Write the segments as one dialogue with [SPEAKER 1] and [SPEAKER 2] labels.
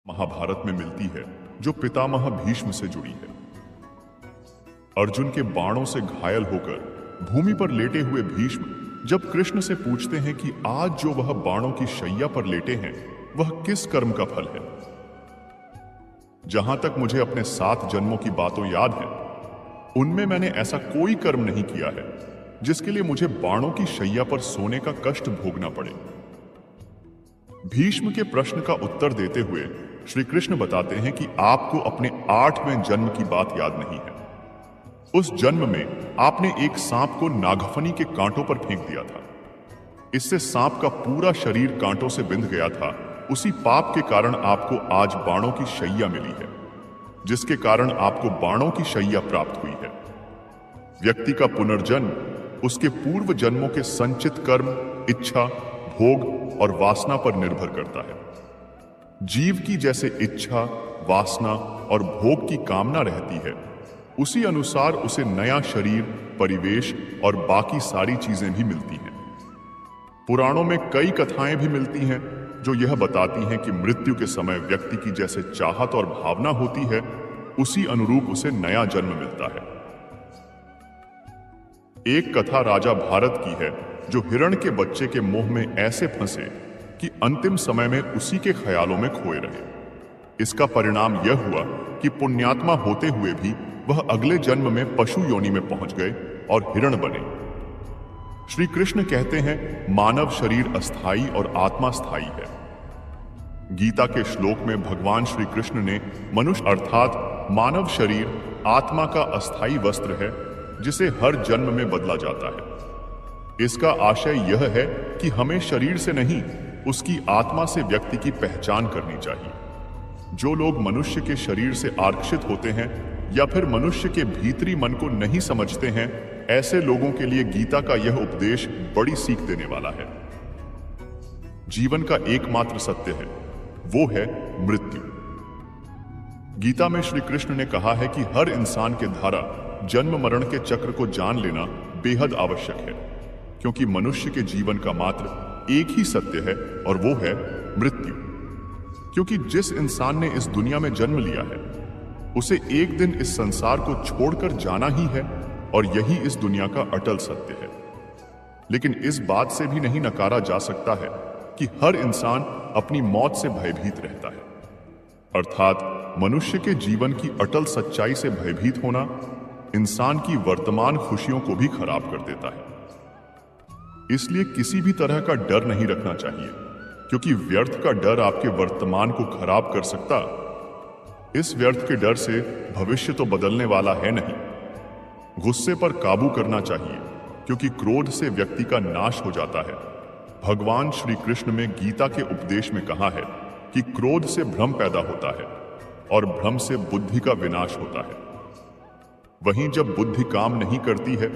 [SPEAKER 1] महाभारत में मिलती है, जो पितामह भीष्म से जुड़ी है। अर्जुन के बाणों से घायल होकर भूमि पर लेटे हुए भीष्म जब कृष्ण से पूछते हैं कि आज जो वह बाणों की शैया पर लेटे हैं वह किस कर्म का फल है। जहां तक मुझे अपने 7 जन्मों की बातों याद है, उनमें मैंने ऐसा कोई कर्म नहीं किया है जिसके लिए मुझे बाणों की शैया पर सोने का कष्ट भोगना पड़े। भीष्म के प्रश्न का उत्तर देते हुए श्री कृष्ण बताते हैं कि आपको अपने 8वें जन्म की बात याद नहीं है। उस जन्म में आपने एक सांप को नागफनी के कांटों पर फेंक दिया था। इससे सांप का पूरा शरीर कांटों से बिंध गया था। उसी पाप के कारण आपको आज बाणों की शैया मिली है, जिसके कारण आपको बाणों की शैया प्राप्त हुई है। व्यक्ति का पुनर्जन्म उसके पूर्व जन्मों के संचित कर्म, इच्छा, भोग और वासना पर निर्भर करता है। जीव की जैसे इच्छा, वासना और भोग की कामना रहती है, उसी अनुसार उसे नया शरीर, परिवेश और बाकी सारी चीजें भी मिलती हैं। पुराणों में कई कथाएं भी मिलती हैं जो यह बताती हैं कि मृत्यु के समय व्यक्ति की जैसे चाहत और भावना होती है, उसी अनुरूप उसे नया जन्म मिलता है। एक कथा राजा भारत की है जो हिरण के बच्चे के मोह में ऐसे फंसे कि अंतिम समय में उसी के ख्यालों में खोए रहे। इसका परिणाम यह हुआ कि पुण्यात्मा होते हुए भी वह अगले जन्म में पशु योनि में पहुंच गए और हिरण बने। श्री कृष्ण कहते हैं, मानव शरीर अस्थाई और आत्मा स्थायी है। गीता के श्लोक में भगवान श्री कृष्ण ने मनुष्य अर्थात मानव शरीर आत्मा का अस्थाई वस्त्र है, जिसे हर जन्म में बदला जाता है। इसका आशय यह है कि हमें शरीर से नहीं, उसकी आत्मा से व्यक्ति की पहचान करनी चाहिए। जो लोग मनुष्य के शरीर से आकर्षित होते हैं या फिर मनुष्य के भीतरी मन को नहीं समझते हैं, ऐसे लोगों के लिए गीता का यह उपदेश बड़ी सीख देने वाला है। जीवन का एकमात्र सत्य है, वो है मृत्यु। गीता में श्री कृष्ण ने कहा है कि हर इंसान के द्वारा जन्म मरण के चक्र को जान लेना बेहद आवश्यक है, क्योंकि मनुष्य के जीवन का मात्र एक ही सत्य है और वो है मृत्यु। क्योंकि जिस इंसान ने इस दुनिया में जन्म लिया है, उसे एक दिन इस संसार को छोड़कर जाना ही है और यही इस दुनिया का अटल सत्य है। लेकिन इस बात से भी नहीं नकारा जा सकता है कि हर इंसान अपनी मौत से भयभीत रहता है। अर्थात मनुष्य के जीवन की अटल सच्चाई से भयभीत होना इंसान की वर्तमान खुशियों को भी खराब कर देता है। इसलिए किसी भी तरह का डर नहीं रखना चाहिए, क्योंकि व्यर्थ का डर आपके वर्तमान को खराब कर सकता। इस व्यर्थ के डर से भविष्य तो बदलने वाला है नहीं। गुस्से पर काबू करना चाहिए, क्योंकि क्रोध से व्यक्ति का नाश हो जाता है। भगवान श्री कृष्ण में गीता के उपदेश में कहा है कि क्रोध से भ्रम पैदा होता है और भ्रम से बुद्धि का विनाश होता है। वहीं जब बुद्धि काम नहीं करती है,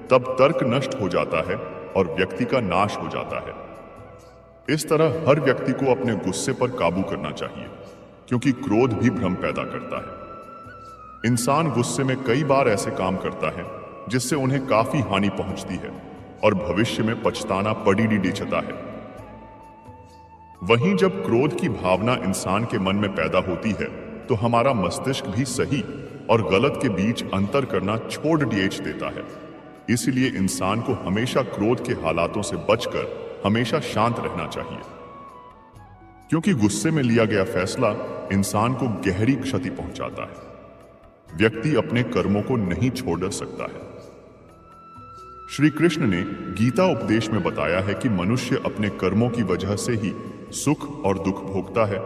[SPEAKER 1] तब तर्क नष्ट हो जाता है और व्यक्ति का नाश हो जाता है। इस तरह हर व्यक्ति को अपने गुस्से पर काबू करना चाहिए, क्योंकि क्रोध भी भ्रम पैदा करता है। इंसान गुस्से में कई बार ऐसे काम करता है जिससे उन्हें काफी हानि पहुंचती है और भविष्य में पछताना पड़ी देता है। वहीं जब क्रोध की भावना इंसान के मन में पैदा होती है, तो हमारा मस्तिष्क भी सही और गलत के बीच अंतर करना छोड़ देता है। इसलिए इंसान को हमेशा क्रोध के हालातों से बचकर हमेशा शांत रहना चाहिए, क्योंकि गुस्से में लिया गया फैसला इंसान को गहरी क्षति पहुंचाता है। व्यक्ति अपने कर्मों को नहीं छोड़ सकता है। श्री कृष्ण ने गीता उपदेश में बताया है कि मनुष्य अपने कर्मों की वजह से ही सुख और दुख भोगता है।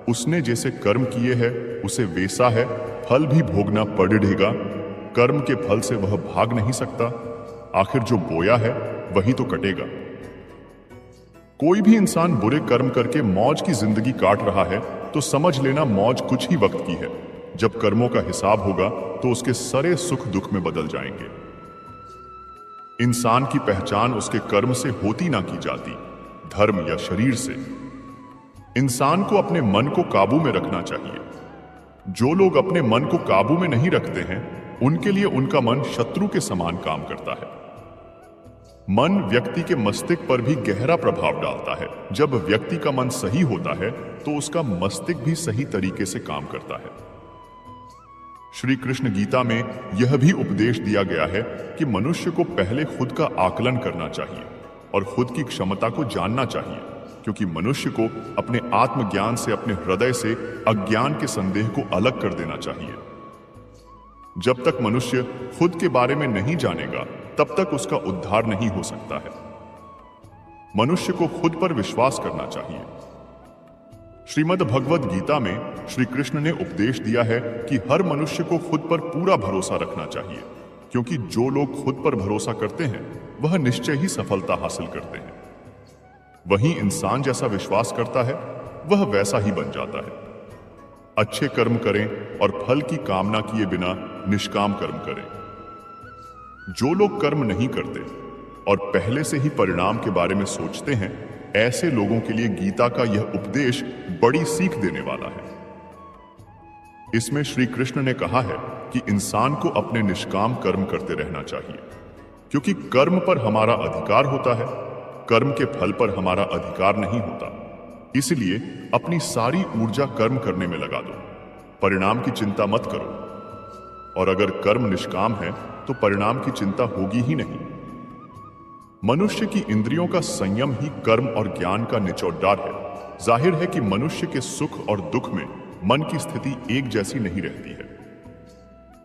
[SPEAKER 1] उसने जैसे कर्म किए हैं उसे वैसा है फल भी भोगना पड़ेगा। कर्म के फल से वह भाग नहीं सकता। आखिर जो बोया है वही तो कटेगा। कोई भी इंसान बुरे कर्म करके मौज की जिंदगी काट रहा है तो समझ लेना मौज कुछ ही वक्त की है। जब कर्मों का हिसाब होगा तो उसके सारे सुख दुख में बदल जाएंगे। इंसान की पहचान उसके कर्म से होती ना की जाती, धर्म या शरीर से। इंसान को अपने मन को काबू में रखना चाहिए। जो लोग अपने मन को काबू में नहीं रखते हैं, उनके लिए उनका मन शत्रु के समान काम करता है। मन व्यक्ति के मस्तिष्क पर भी गहरा प्रभाव डालता है। जब व्यक्ति का मन सही होता है तो उसका मस्तिष्क भी सही तरीके से काम करता है। श्री कृष्ण गीता में यह भी उपदेश दिया गया है कि मनुष्य को पहले खुद का आकलन करना चाहिए और खुद की क्षमता को जानना चाहिए, क्योंकि मनुष्य को अपने आत्मज्ञान से, अपने हृदय से अज्ञान के संदेह को अलग कर देना चाहिए। जब तक मनुष्य खुद के बारे में नहीं जानेगा तब तक उसका उद्धार नहीं हो सकता है। मनुष्य को खुद पर विश्वास करना चाहिए। श्रीमद् भगवद गीता में श्री कृष्ण ने उपदेश दिया है कि हर मनुष्य को खुद पर पूरा भरोसा रखना चाहिए, क्योंकि जो लोग खुद पर भरोसा करते हैं वह निश्चय ही सफलता हासिल करते हैं। वहीं इंसान जैसा विश्वास करता है वह वैसा ही बन जाता है। अच्छे कर्म करें और फल की कामना किए बिना निष्काम कर्म करें। जो लोग कर्म नहीं करते और पहले से ही परिणाम के बारे में सोचते हैं, ऐसे लोगों के लिए गीता का यह उपदेश बड़ी सीख देने वाला है। इसमें श्री कृष्ण ने कहा है कि इंसान को अपने निष्काम कर्म करते रहना चाहिए, क्योंकि कर्म पर हमारा अधिकार होता है, कर्म के फल पर हमारा अधिकार नहीं होता। इसलिए अपनी सारी ऊर्जा कर्म करने में लगा दो, परिणाम की चिंता मत करो। और अगर कर्म निष्काम है तो परिणाम की चिंता होगी ही नहीं। मनुष्य की इंद्रियों का संयम ही कर्म और ज्ञान का निचोड़दार है। जाहिर है कि मनुष्य के सुख और दुख में मन की स्थिति एक जैसी नहीं रहती है।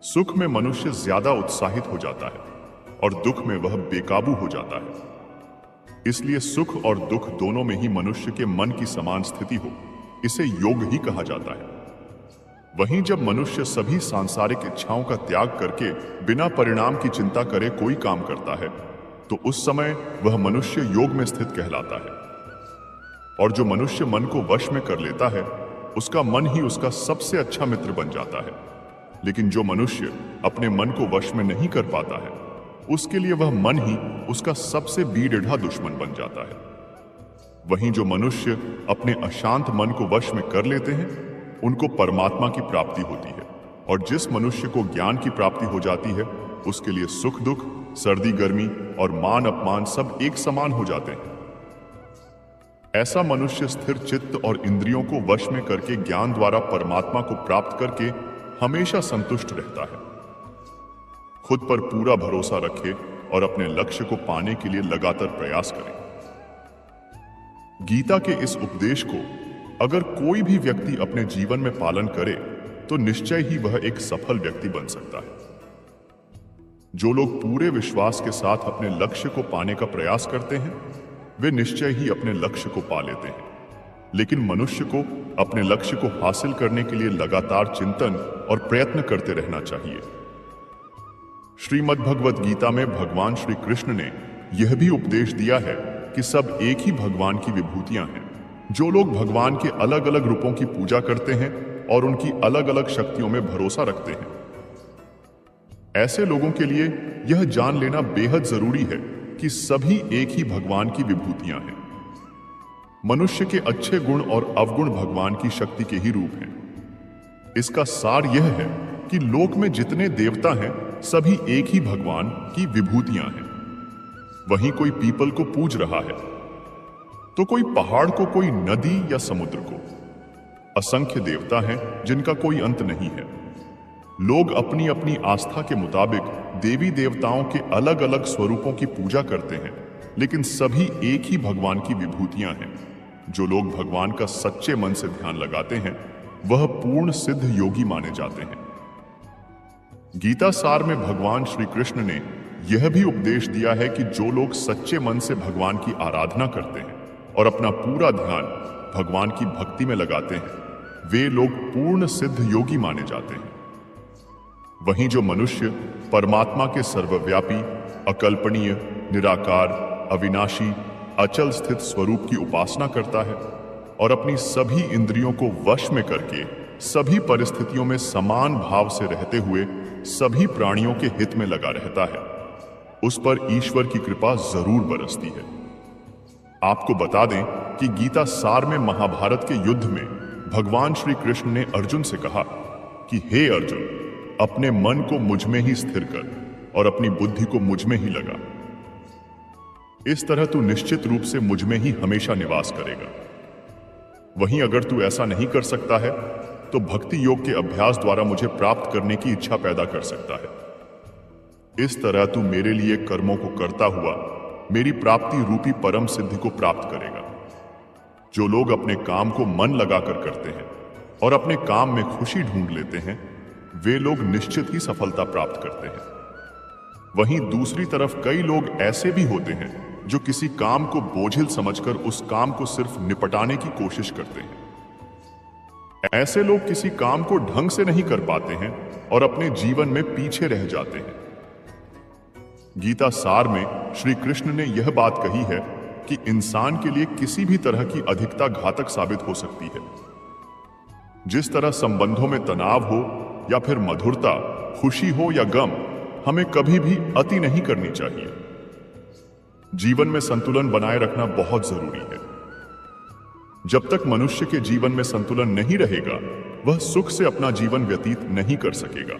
[SPEAKER 1] सुख में मनुष्य ज्यादा उत्साहित हो जाता है और दुख में वह बेकाबू हो जाता है। इसलिए सुख और दुख दोनों में ही मनुष्य के मन की समान स्थिति हो, इसे योग ही कहा जाता है। वहीं जब मनुष्य सभी सांसारिक इच्छाओं का त्याग करके बिना परिणाम की चिंता करे कोई काम करता है, तो उस समय वह मनुष्य योग में स्थित कहलाता है। और जो मनुष्य मन को वश में कर लेता है, उसका मन ही उसका सबसे अच्छा मित्र बन जाता है। लेकिन जो मनुष्य अपने मन को वश में नहीं कर पाता है, उसके लिए वह मन ही उसका सबसे बीढ़ा दुश्मन बन जाता है। वहीं जो मनुष्य अपने अशांत मन को वश में कर लेते हैं, उनको परमात्मा की प्राप्ति होती है। और जिस मनुष्य को ज्ञान की प्राप्ति हो जाती है, उसके लिए सुख दुख, सर्दी गर्मी और मान अपमान सब एक समान हो जाते हैं। ऐसा मनुष्य स्थिर चित्त और इंद्रियों को वश में करके ज्ञान द्वारा परमात्मा को प्राप्त करके हमेशा संतुष्ट रहता है। खुद पर पूरा भरोसा रखे और अपने लक्ष्य को पाने के लिए लगातार प्रयास करें। गीता के इस उपदेश को अगर कोई भी व्यक्ति अपने जीवन में पालन करे तो निश्चय ही वह एक सफल व्यक्ति बन सकता है। जो लोग पूरे विश्वास के साथ अपने लक्ष्य को पाने का प्रयास करते हैं, वे निश्चय ही अपने लक्ष्य को पा लेते हैं। लेकिन मनुष्य को अपने लक्ष्य को हासिल करने के लिए लगातार चिंतन और प्रयत्न करते रहना चाहिए। श्रीमद् भगवद गीता में भगवान श्री कृष्ण ने यह भी उपदेश दिया है कि सब एक ही भगवान की विभूतियां हैं। जो लोग भगवान के अलग अलग रूपों की पूजा करते हैं और उनकी अलग अलग शक्तियों में भरोसा रखते हैं, ऐसे लोगों के लिए यह जान लेना बेहद जरूरी है कि सभी एक ही भगवान की विभूतियां हैं। मनुष्य के अच्छे गुण और अवगुण भगवान की शक्ति के ही रूप हैं। इसका सार यह है कि लोक में जितने देवता हैं, सभी एक ही भगवान की विभूतियां हैं। वहीं कोई पीपल को पूज रहा है तो कोई पहाड़ को, कोई नदी या समुद्र को। असंख्य देवता हैं जिनका कोई अंत नहीं है। लोग अपनी अपनी आस्था के मुताबिक देवी देवताओं के अलग अलग स्वरूपों की पूजा करते हैं, लेकिन सभी एक ही भगवान की विभूतियां हैं। जो लोग भगवान का सच्चे मन से ध्यान लगाते हैं, वह पूर्ण सिद्ध योगी माने जाते हैं। गीता सार में भगवान श्री कृष्ण ने यह भी उपदेश दिया है कि जो लोग सच्चे मन से भगवान की आराधना करते हैं और अपना पूरा ध्यान भगवान की भक्ति में लगाते हैं, वे लोग पूर्ण सिद्ध योगी माने जाते हैं। वहीं जो मनुष्य परमात्मा के सर्वव्यापी, अकल्पनीय, निराकार, अविनाशी, अचल स्थित स्वरूप की उपासना करता है और अपनी सभी इंद्रियों को वश में करके सभी परिस्थितियों में समान भाव से रहते हुए सभी प्राणियों के हित में लगा रहता है, उस पर ईश्वर की कृपा जरूर बरसती है। आपको बता दें कि गीता सार में महाभारत के युद्ध में भगवान श्री कृष्ण ने अर्जुन से कहा कि हे अर्जुन, अपने मन को मुझ में ही स्थिर कर और अपनी बुद्धि को मुझ में ही लगा। इस तरह तू निश्चित रूप से मुझ में ही हमेशा निवास करेगा। वहीं अगर तू ऐसा नहीं कर सकता है तो भक्ति योग के अभ्यास द्वारा मुझे प्राप्त करने की इच्छा पैदा कर सकता है। इस तरह तू मेरे लिए कर्मों को करता हुआ मेरी प्राप्ति रूपी परम सिद्धि को प्राप्त करेगा। जो लोग अपने काम को मन लगाकर करते हैं और अपने काम में खुशी ढूंढ लेते हैं, वे लोग निश्चित ही सफलता प्राप्त करते हैं। वहीं दूसरी तरफ कई लोग ऐसे भी होते हैं जो किसी काम को बोझिल समझकर उस काम को सिर्फ निपटाने की कोशिश करते हैं। ऐसे लोग किसी काम को ढंग से नहीं कर पाते हैं और अपने जीवन में पीछे रह जाते हैं। गीता सार में श्री कृष्ण ने यह बात कही है कि इंसान के लिए किसी भी तरह की अधिकता घातक साबित हो सकती है। जिस तरह संबंधों में तनाव हो या फिर मधुरता, खुशी हो या गम, हमें कभी भी अति नहीं करनी चाहिए। जीवन में संतुलन बनाए रखना बहुत जरूरी है। जब तक मनुष्य के जीवन में संतुलन नहीं रहेगा, वह सुख से अपना जीवन व्यतीत नहीं कर सकेगा।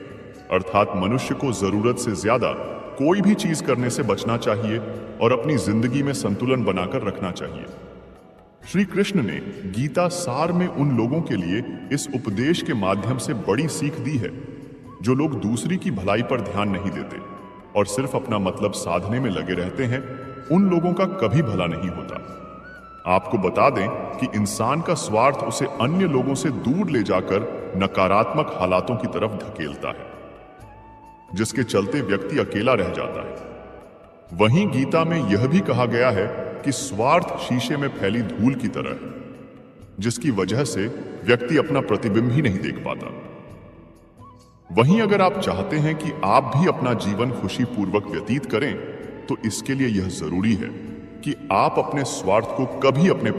[SPEAKER 1] अर्थात मनुष्य को जरूरत से ज्यादा कोई भी चीज करने से बचना चाहिए और अपनी जिंदगी में संतुलन बनाकर रखना चाहिए। श्री कृष्ण ने गीता सार में उन लोगों के लिए इस उपदेश के माध्यम से बड़ी सीख दी है जो लोग दूसरी की भलाई पर ध्यान नहीं देते और सिर्फ अपना मतलब साधने में लगे रहते हैं। उन लोगों का कभी भला नहीं होता। आपको बता दें कि इंसान का स्वार्थ उसे अन्य लोगों से दूर ले जाकर नकारात्मक हालातों की तरफ धकेलता है, जिसके चलते व्यक्ति अकेला रह जाता है। वहीं गीता में यह भी कहा गया है कि स्वार्थ शीशे में फैली धूल की तरह है, जिसकी वजह से व्यक्ति अपना प्रतिबिंब ही नहीं देख पाता। वहीं अगर आप चाहते हैं कि आप भी अपना जीवन खुशीपूर्वक व्यतीत करें, तो इसके लिए यह जरूरी है कि आप अपने स्वार्थ को कभी अपने